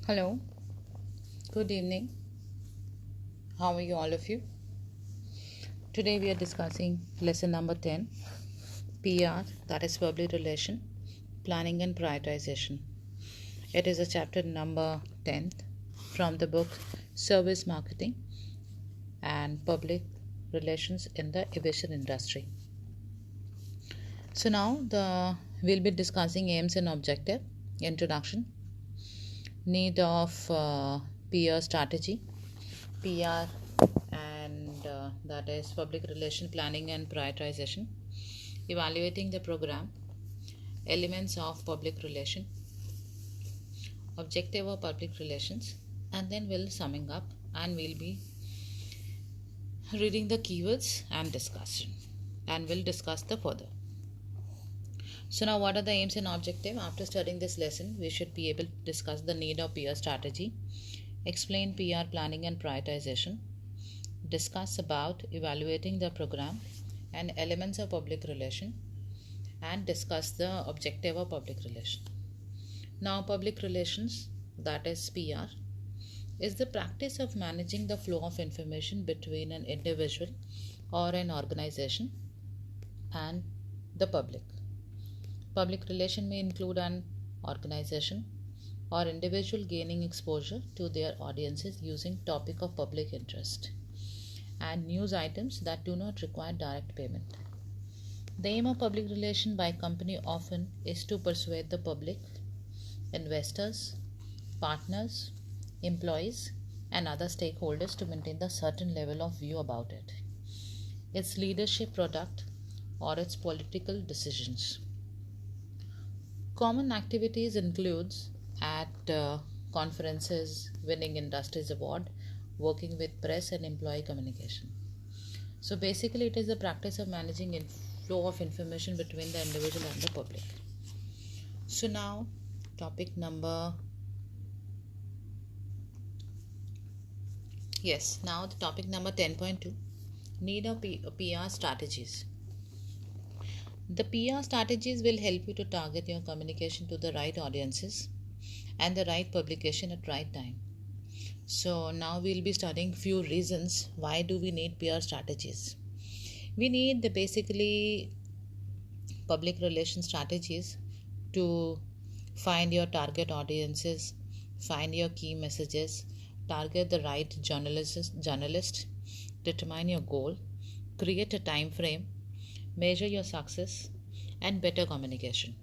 Hello, good evening. How are you, all of you? Today we are discussing lesson number 10, PR, that is Public Relation, Planning and Prioritization. It is a chapter number 10th from the book Service Marketing and Public Relations in the Aviation Industry. So now we'll be discussing aims and objective, introduction, need of PR strategy, PR and that is public relation planning and prioritization, evaluating the program, elements of public relation, objective of public relations, and then we'll summing up and we'll be reading the keywords and discussion and we'll discuss the further. So now what are the aims and objective? After studying this lesson, we should be able to discuss the need of PR strategy, explain PR planning and prioritization, discuss about evaluating the program and elements of public relation, and discuss the objective of public relation. Now public relations, that is PR, is the practice of managing the flow of information between an individual or an organization and the public. Public relation may include an organization or individual gaining exposure to their audiences using topic of public interest and news items that do not require direct payment. The aim of public relation by company often is to persuade the public, investors, partners, employees, and other stakeholders to maintain a certain level of view about it, its leadership product, or its political decisions. Common activities includes at conferences, winning industries award, working with press and employee communication. So basically it is the practice of managing flow of information between the individual and the public. So now topic number now the topic number 10.2, need of PR strategies. The PR strategies will help you to target your communication to the right audiences and the right publication at right time. So now we'll be studying few reasons why do we need PR strategies. We need the basically public relation strategies to find your target audiences, find your key messages, target the right journalist, determine your goal, create a time frame, measure your success, and better communication.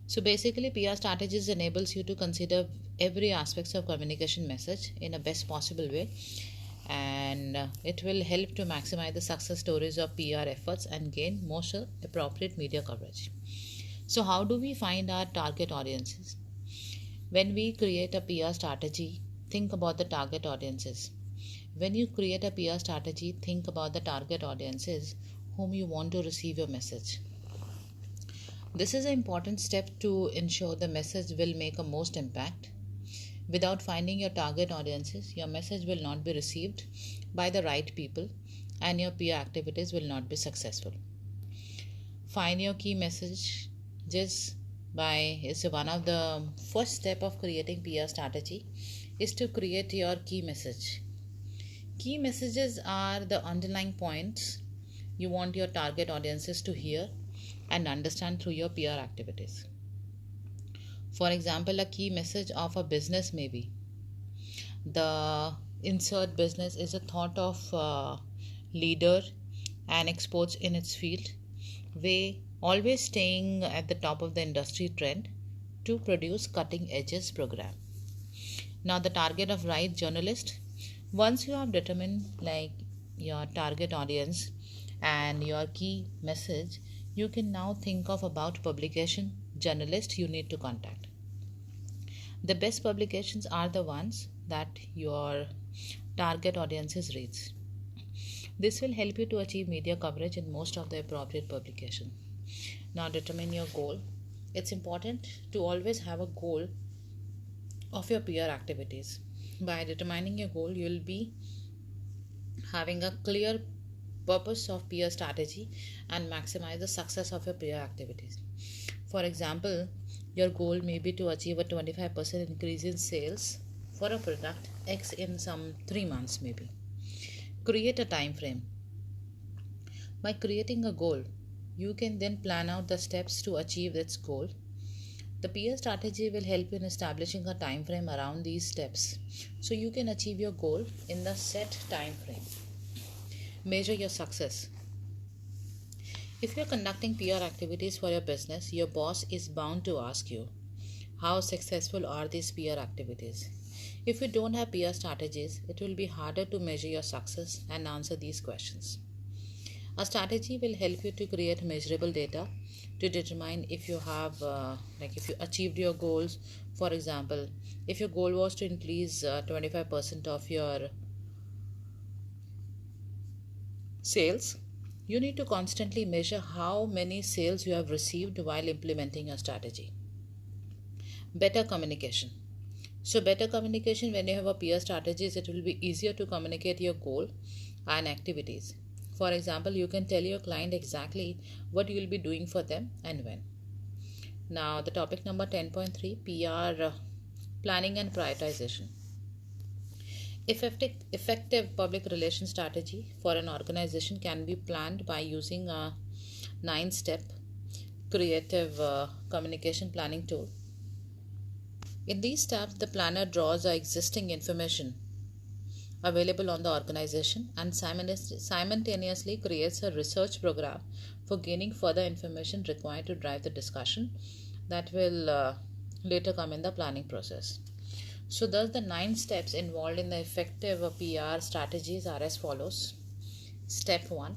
So basically PR strategies enables you to consider every aspects of communication message in a best possible way, and it will help to maximize the success stories of PR efforts and gain most appropriate media coverage. So how do we find our target audiences? When we create a PR strategy, think about the target audiences. When you create a PR strategy, think about the target audiences whom you want to receive your message. This is an important step to ensure the message will make a most impact. Without finding your target audiences, your message will not be received by the right people and your PR activities will not be successful. Find your key messages is one of the first step of creating PR strategy is to create your key message. Key messages are the underlying points you want your target audiences to hear and understand through your PR activities. For example, a key message of a business may be the insert business is a thought of leader and experts in its field, way always staying at the top of the industry trend to produce cutting edges program. Now the target of right journalist, once you have determined like your target audience and your key message, you can now think of about publication journalist you need to contact. The best publications are the ones that your target audiences reads. This will help you to achieve media coverage in most of the appropriate publications. Now determine your goal. It's important to always have a goal of your PR activities. By determining your goal, you will be having a clear purpose of PR strategy and maximize the success of your PR activities. For example, Your goal may be to achieve a 25% increase in sales for a product X in some 3 months maybe. Create a time frame. By creating a goal, you can then plan out the steps to achieve its goal. The peer strategy will help you in establishing a time frame around these steps so you can achieve your goal in the set time frame. Measure your success. If you're conducting PR activities for your business, your boss is bound to ask you, how successful are these PR activities? If you don't have PR strategies, it will be harder to measure your success and answer these questions. A strategy will help you to create measurable data to determine if you have, if you achieved your goals. For example, if your goal was to increase 25% of your sales, you need to constantly measure how many sales you have received while implementing your strategy. Better communication. So better communication, when you have a peer strategies, it will be easier to communicate your goal and activities. For example, you can tell your client exactly what you will be doing for them and when. Now, the topic number 10.3, PR planning and prioritization. Effective public relations strategy for an organization can be planned by using a 9-step creative communication planning tool. In these steps, the planner draws the existing information available on the organization and simultaneously creates a research program for gaining further information required to drive the discussion that will later come in the planning process. So thus the 9 steps involved in the effective PR strategies are as follows. Step 1.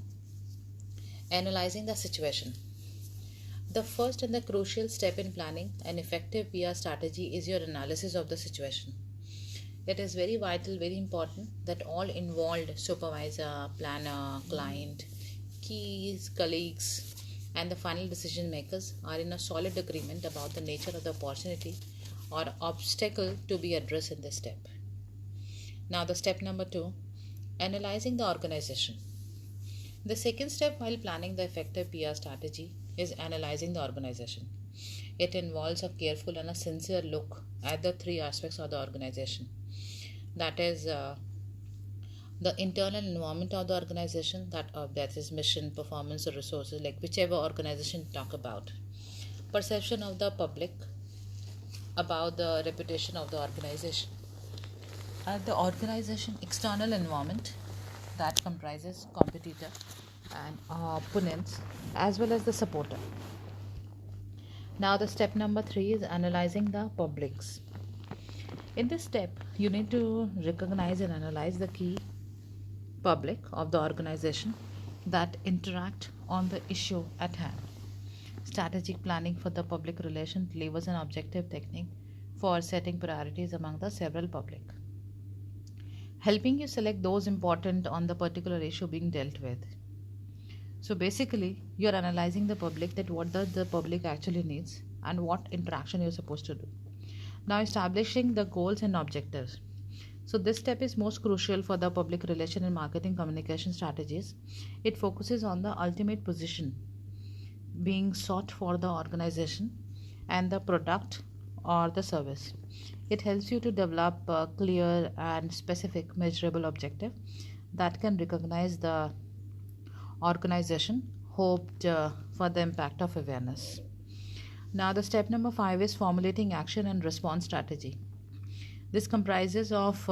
Analyzing the situation. The first and the crucial step in planning an effective PR strategy is your analysis of the situation. It is very vital, very important that all involved, supervisor, planner, client, keys, colleagues, and the final decision makers are in a solid agreement about the nature of the opportunity or obstacle to be addressed in this step. Now the step number 2, analyzing the organization. The second step while planning the effective PR strategy is analyzing the organization. It involves a careful and a sincere look at the 3 aspects of the organization. That is the internal environment of the organization, that is mission, performance, or resources, like whichever organization talk about. Perception of the public about the reputation of the organization. And the organization external environment that comprises competitor and opponents as well as the supporter. Now the step number 3 is analyzing the publics. In this step, you need to recognize and analyze the key public of the organization that interact on the issue at hand. Strategic planning for the public relation delivers an objective technique for setting priorities among the several public, helping you select those important on the particular issue being dealt with. So basically, you're analyzing the public, that what does the public actually needs and what interaction you're supposed to do. Now establishing the goals and objectives. So this step is most crucial for the public relation and marketing communication strategies. It focuses on the ultimate position being sought for the organization and the product or the service. It helps you to develop a clear and specific measurable objective that can recognize the organization hoped for the impact of awareness. Now the step number 5 is formulating action and response strategy. This comprises of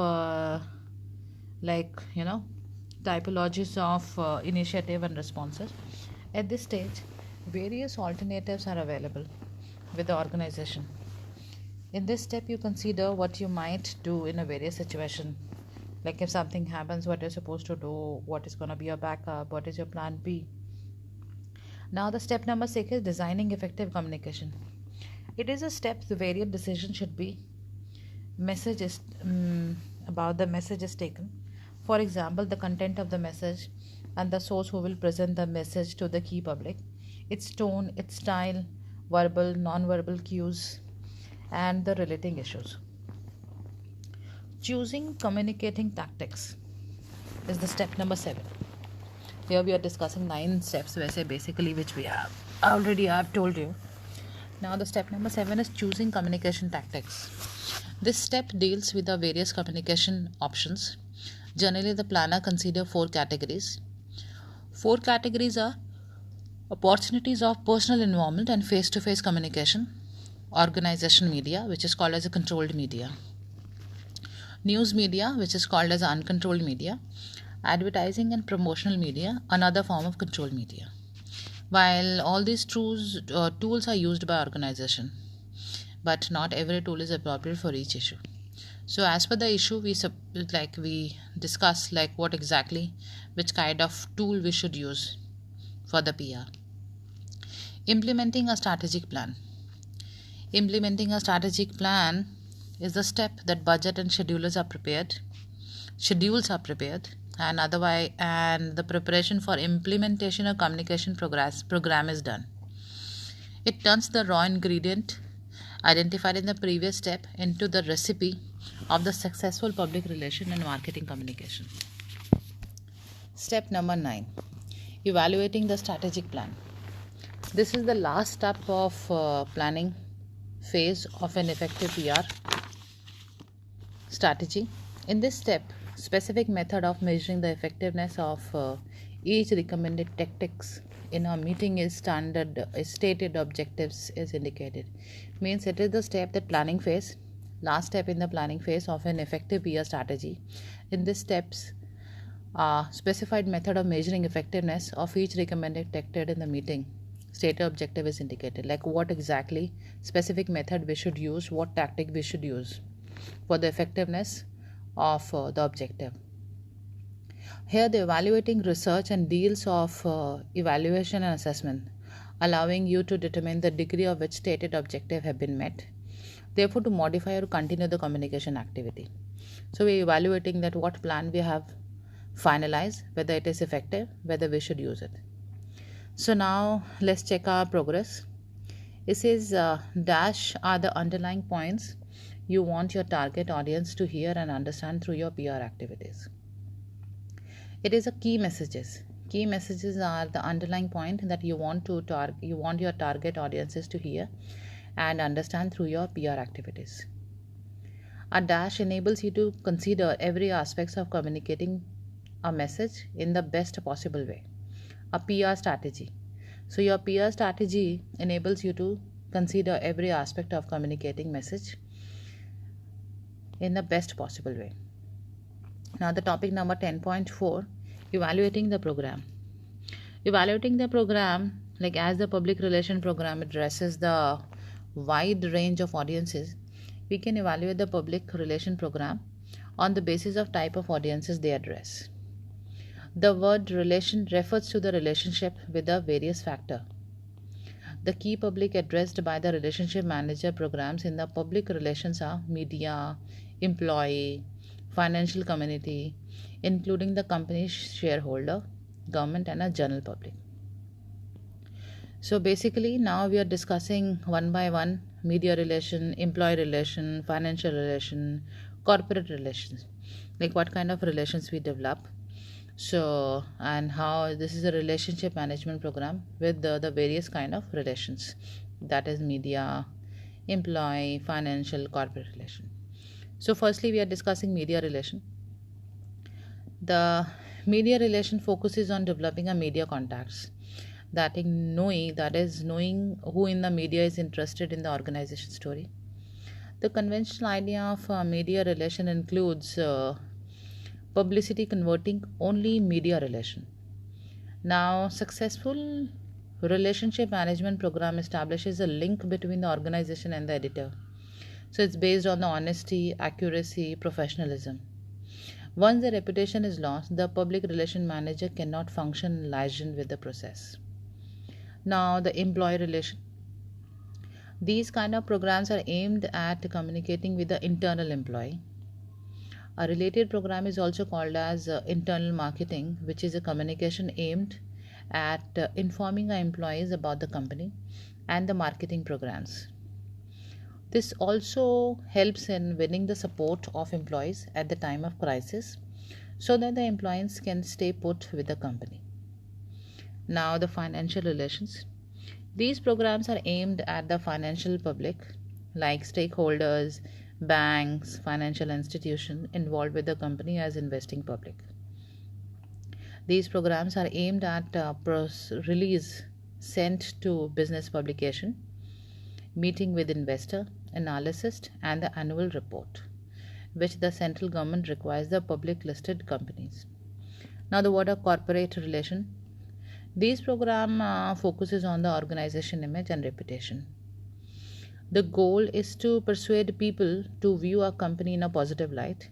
typologies of initiative and responses. At this stage, various alternatives are available with the organization. In this step, you consider what you might do in a various situation. Like if something happens, what you're supposed to do, what is going to be your backup, what is your plan B. Now the step number 6 is designing effective communication. It is a step where your decision should be about the message is taken. For example, the content of the message and the source who will present the message to the key public, its tone, its style, verbal, non-verbal cues, and the relating issues. Choosing communicating tactics is the step number 7. Here we are discussing 9 steps basically which we have already told you. Now the step number 7 is choosing communication tactics. This step deals with the various communication options. Generally, the planner considers 4 categories. 4 categories are opportunities of personal involvement and face-to-face communication, organization media, which is called as a controlled media, news media, which is called as uncontrolled media, advertising and promotional media, another form of controlled media. While all these tools are used by organization, but not every tool is appropriate for each issue. So as per the issue, we discuss what exactly, which kind of tool we should use for the PR. Implementing a strategic plan. Implementing a strategic plan is the step that budget and schedules are prepared, and the preparation for implementation of communication program is done. It turns the raw ingredient identified in the previous step into the recipe of the successful public relation and marketing communication. Step number 9, evaluating the strategic plan. This is the last step of planning phase of an effective PR strategy. In this step, specific method of measuring the effectiveness of each recommended tactics in a meeting is stated objectives is indicated. Means it is the step that planning phase, last step in the planning phase of an effective PR strategy. In this steps, specified method of measuring effectiveness of each recommended tactic in the meeting stated objective is indicated, like what exactly specific method we should use, what tactic we should use for the effectiveness of the objective. Here the evaluating research and deals of evaluation and assessment, allowing you to determine the degree of which stated objective have been met, therefore to modify or continue the communication activity. So we are evaluating that what plan we have finalized, whether it is effective, whether we should use it. So now let's check our progress. It says dash are the underlying points you want your target audience to hear and understand through your PR activities. It is a key messages. Key messages are the underlying point that you want your target audiences to hear and understand through your PR activities. A dash enables you to consider every aspect of communicating a message in the best possible way. A PR strategy. So your PR strategy enables you to consider every aspect of communicating message in the best possible way. Now the topic number 10.4, evaluating the program. Evaluating the program, as the public relation program addresses the wide range of audiences, we can evaluate the public relation program on the basis of type of audiences they address. The word relation refers to the relationship with the various factor. The key public addressed by the relationship manager programs in the public relations are media, employee, financial community, including the company's shareholder, government and a general public. So basically now we are discussing one by one media relation, employee relation, financial relation, corporate relations, what kind of relations we develop. So, and how this is a relationship management program with the various kind of relations, that is media, employee, financial, corporate relation. So firstly we are discussing media relation. The media relation focuses on developing a media contacts, that is knowing who in the media is interested in the organization story. The conventional idea of media relation includes publicity converting only media relation. Now successful relationship management program establishes a link between the organization and the editor. So it's based on the honesty, accuracy, professionalism. Once the reputation is lost, the public relation manager cannot function in liaison with the process. Now the employee relation. These kind of programs are aimed at communicating with the internal employee. A related program is also called as internal marketing, which is a communication aimed at informing our employees about the company and the marketing programs. This also helps in winning the support of employees at the time of crisis so that the employees can stay put with the company. Now the financial relations. These programs are aimed at the financial public, like stakeholders, banks, financial institutions involved with the company as investing public. These programs are aimed at release sent to business publication, meeting with investor, analysis, and the annual report, which the central government requires the public listed companies. Now, the word of corporate relation. These program focuses on the organization image and reputation. The goal is to persuade people to view a company in a positive light.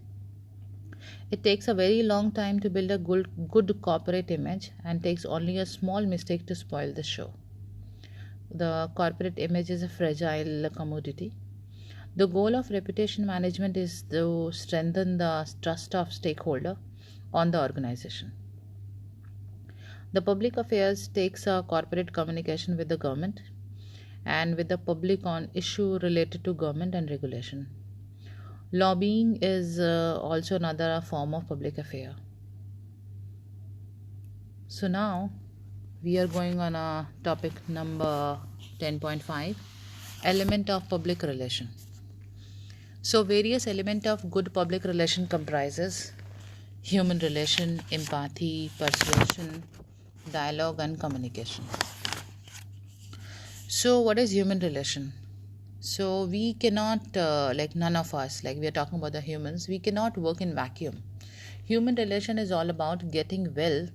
It takes a very long time to build a good corporate image and takes only a small mistake to spoil the show. The corporate image is a fragile commodity. The goal of reputation management is to strengthen the trust of stakeholder on the organization. The public affairs takes a corporate communication with the government and with the public on issue related to government and regulation. Lobbying is also another form of public affair. So now we are going on a topic number 10.5, element of public relation. So various element of good public relation comprises human relation, empathy, persuasion, dialogue and communication. So what is human relation? So we cannot none of us, like we are talking about the humans, we cannot work in vacuum. Human relation is all about getting well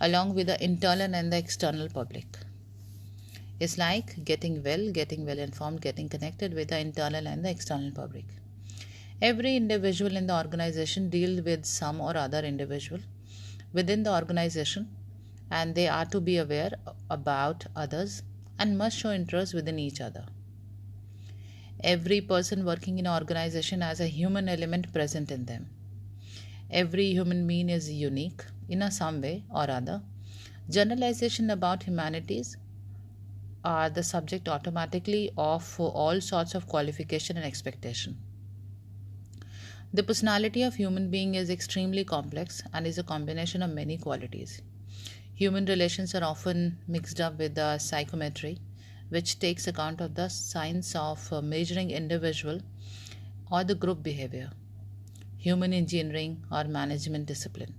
along with the internal and the external public. It's like getting well informed, getting connected with the internal and the external public. Every individual in the organization deals with some or other individual within the organization, and they are to be aware about others and must show interest within each other. Every person working in an organization has a human element present in them. Every human being is unique in some way or other. Generalization about humanities are the subject automatically of all sorts of qualification and expectation. The personality of human being is extremely complex and is a combination of many qualities. Human relations are often mixed up with the psychometry, which takes account of the science of measuring individual or the group behavior, human engineering or management discipline.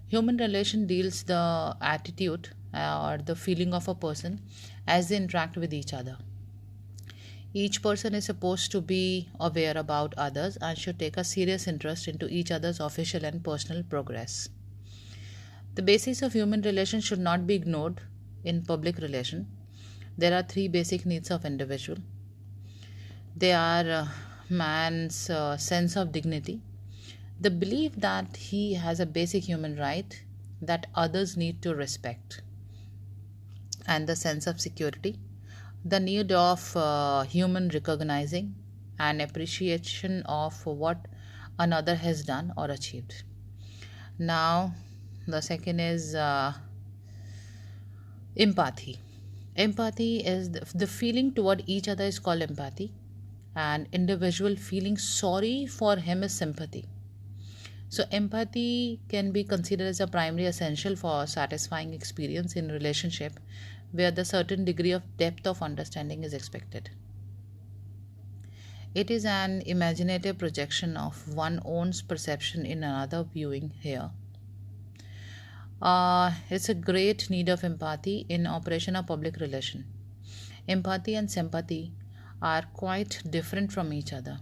Human relation deals the attitude or the feeling of a person as they interact with each other. Each person is supposed to be aware about others and should take a serious interest into each other's official and personal progress. The basis of human relation should not be ignored in public relation. There are three basic needs of individual. They are man's sense of dignity, the belief that he has a basic human right that others need to respect, and the sense of security, the need of human recognizing and appreciation of what another has done or achieved. Now, the second is empathy. Empathy is the feeling toward each other is called empathy, and individual feeling sorry for him is sympathy. So empathy can be considered as a primary essential for satisfying experience in relationship where the certain degree of depth of understanding is expected. It is an imaginative projection of one's own perception in another viewing here. It's a great need of empathy in operation of public relation. Empathy and sympathy are quite different from each other.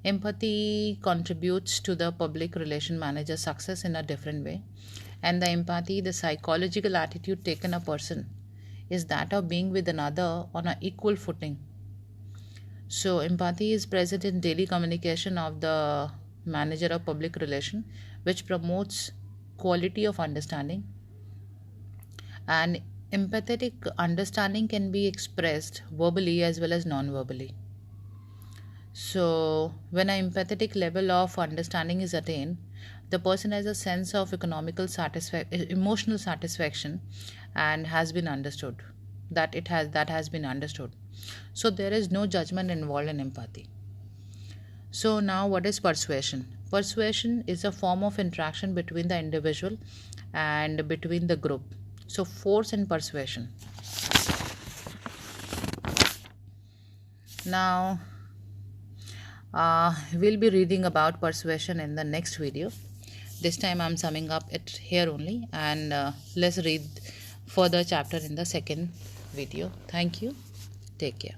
Empathy contributes to the public relation manager's success in a different way, and the empathy, the psychological attitude taken a person, is that of being with another on an equal footing. So empathy is present in daily communication of the manager of public relation, which promotes quality of understanding, and empathetic understanding can be expressed verbally as well as non-verbally. So when an empathetic level of understanding is attained, the person has a sense of emotional satisfaction and has been understood that has been understood. So there is no judgment involved in empathy. So now what is persuasion? Persuasion is a form of interaction between the individual and between the group. So force and persuasion. Now we'll be reading about persuasion in the next video. This time I'm summing up it here only, and let's read further chapter in the second video. Thank you. Take care.